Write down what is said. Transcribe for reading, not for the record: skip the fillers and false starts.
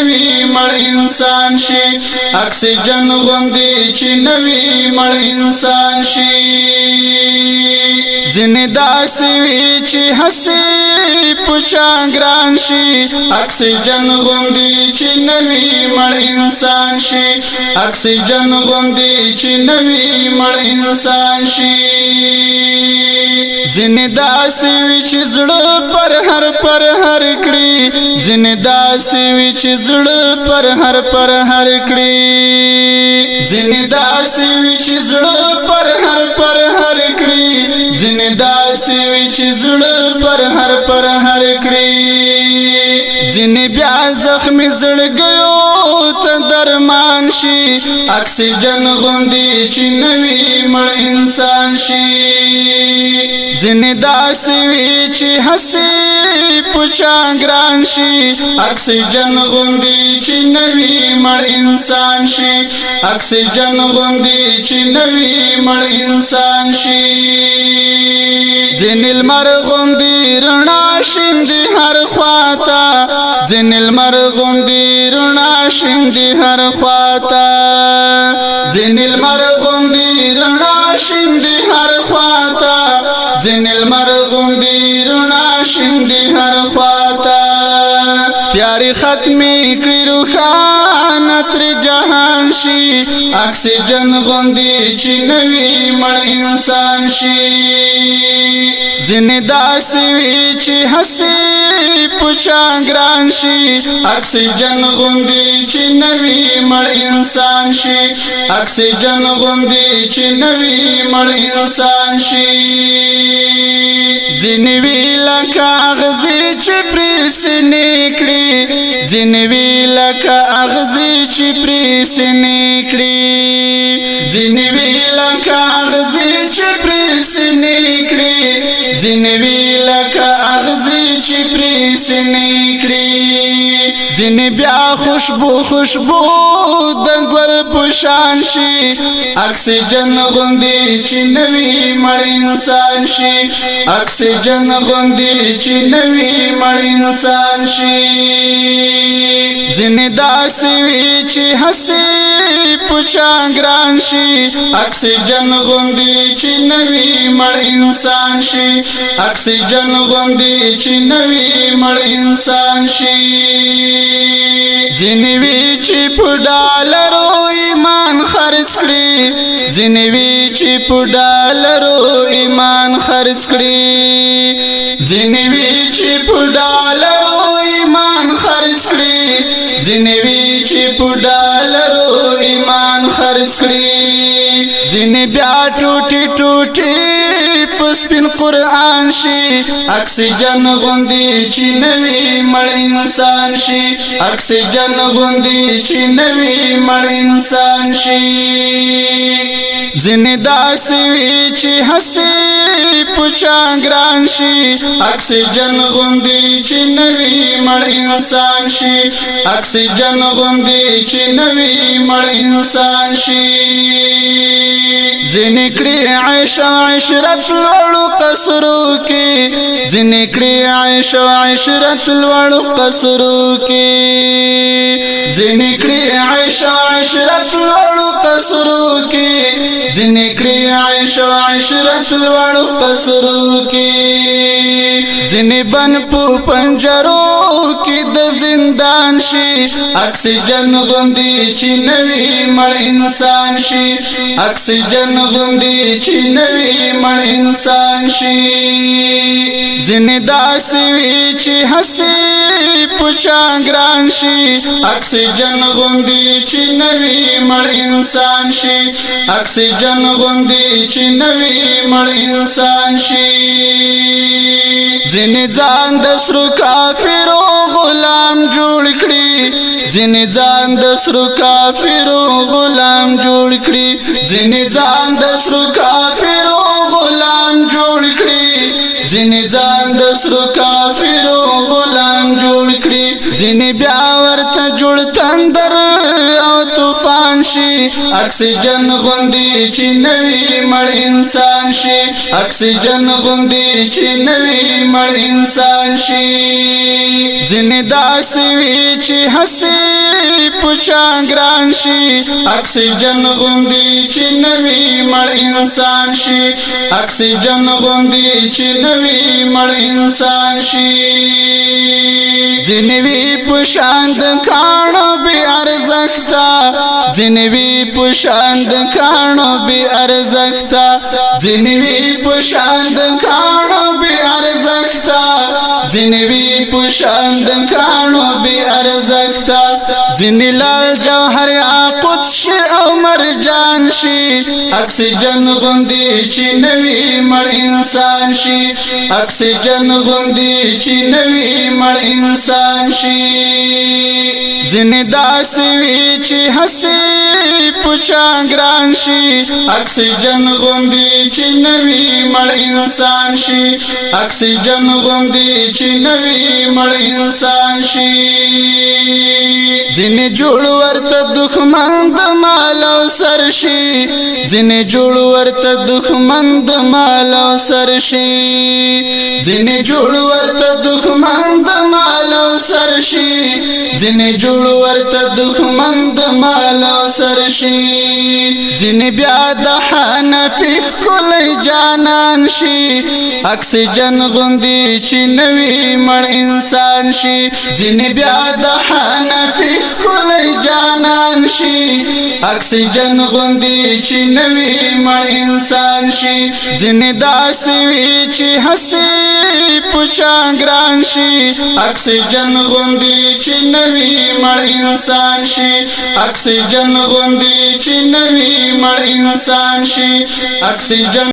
نوی مړ انسان شي اکسیجن غوندي چې نوی مړ انسان شي ځنې داسې وي چې هسې پچا ګران شي اکسیجن غوندي چې نوی مړ انسان شي اکسیجن غوندي چې نوی مړ انسان شي ځنې داسې وي چې زړه پر هر کړي ځنې داسې وي چې زړه پر هر کړي ځنې داسې وي چې زړه پر هر کړي ځنې داسې وي چې زړه پر هر کړي ځنې بیا زخمي زړګیو ته درمان شي اکسیجن غوندي چې نوی مړ انسان شي ځنې داسې وي چې هسې پچا ګران شي اکسیجن غوندي چې نوی مړ انسان شي اکسیجن غوندي چې نوی مړ انسان شي ځنې لمر غوندي رڼا شیندي هر خواته ځنې لمر غوندي رڼا شیندي هر خواته ځنې لمر غوندي رڼا شیندي هر خواته ځنې لمر غوندي رڼا شیندي هر خواته تیاری ختمی کړي روښانه تر جهان شي اکسیجن غوندي چې نوی مړ انسان شي ځنې داسې وي چې هسې پچا ګران شي اکسیجن غوندي چې نوی مړ انسان شي اکسیجن غوندي چې نوی مړ انسان شي ځنې وی لکه اغزي چې پرې سینې کړي ځنې وی لکه اغزي چې پرې سینې کړي ځنې وی لکه اغزي چې پرې سینې کړي ځنې وی لکه اغزي چې پرې سینې کړي ځنې بیا خوشبو د ګل پشان شي اکسیجن غوندي چې نوی مړ انسان شي اکسیجن غوندي چې نوی مړ انسان شي ځنې داسې وي چې هسې پچا ګران شي اکسیجن غوندي چې نوی مړ انسان شي اکسیجن غوندي چې نوی مړ انسان شي ځنې وي چې په ډالرو ایمان خرڅ کړي ځنې وي چې په ډالرو ایمان خرڅ کړي ځنې وي چې په ډالرو ایمان خرڅ کړي ځنې وي چې په ډالرو ایمان خرڅ کړي ځنې بیا ټوټي په سپین قرآن شي اکسیجن غوندي چې نوی مړ انسان شي اکسیجن غوندي چې نوی مړ انسان شي ځنې داسې وي چې هسې پچا ګران شي اکسیجن غوندي چې نوی مړ انسان شي اکسیجن غوندي چې نوی مړ انسان شي ځنې کړي عیش او عشرت لوړو قصرو کې ځنې کړي عیش او عشرت لوړو قصرو کې ځنې کړي عیش او عشرت لوړو قصرو کې ځنې کړي عیش او عشرت لوړو قصرو کې ځنې بن په پنجرو کې د زندان شي اکسیجن غوندي چې نوی مړ انسان شي اکسیجن غوندي چې نوی مړ انسان شي ځنې داسې وي چې هسې پچا ګران شي اکسیجن غوندي چې نوی مړ انسان شي اکسیجن غوندي چې نوی مړ انسان شي ځنې ځان د سرو کافرو غلام جوړ کړي ځنې ځان د سرو کافرو غلام جوړ کړي ځنې ځان د سرو کافرو غلام جوړ کړي ځنې ځان د سرو کافرو غلام جوړ کړي ځنې بیا ورته جوړ تندر او طوفان شي اکسیجن غوندي چې نوی مړ انسان شي اکسیجن غوندي چې نوی مړ انسان شي ځنې داسې وي چې هسې پچا ګران شي اکسیجن غوندي چې نوی مړ انسان شي اکسیجن غوندي چې نوی مړ انسان شي ځنې وي پشان د کاڼو بې ارزښته ځنې وي پشان د کاڼو بې ارزښته ځنې وي پشان د کاڼو بې ارزښته ځنې وي پشان د کاڼو بې ارزښته ځنې لال جوهر یاقوت شي او مرجان شي اکسیجن غوندي چې نوی مړ انسان شي اکسیجن غوندي چې نوی مړ انسان شي ځنې داسې وي چې هسې پچا ګران شي اکسیجن غوندي چې نوی مړ انسان شي اکسیجن غوندي چې نوی مړ انسان شي ځنې جوړ ورته دښمن د مال او سر شي ځنې جوړ ورته دښمن د مال او سر شي ځنې جوړ ورته دښمن د مال او سر شي ځنې جوړ ورته دښمن د مال او سر شي ځنې بیا د حنفي ښکلی جانان شي اکسیجن غوندي چې نوی مړ انسان شي ځنې بیا د حنفي ښکلی جانان شي اکسیجن غوندي چې نوی مړ انسان شي ځنې داسې وي چې هسې پچا ګران شي اکسیجن غوندي چې نوی مړ انسان شي اکسیجن غوندي چې نوی مړ انسان شي اکسیجن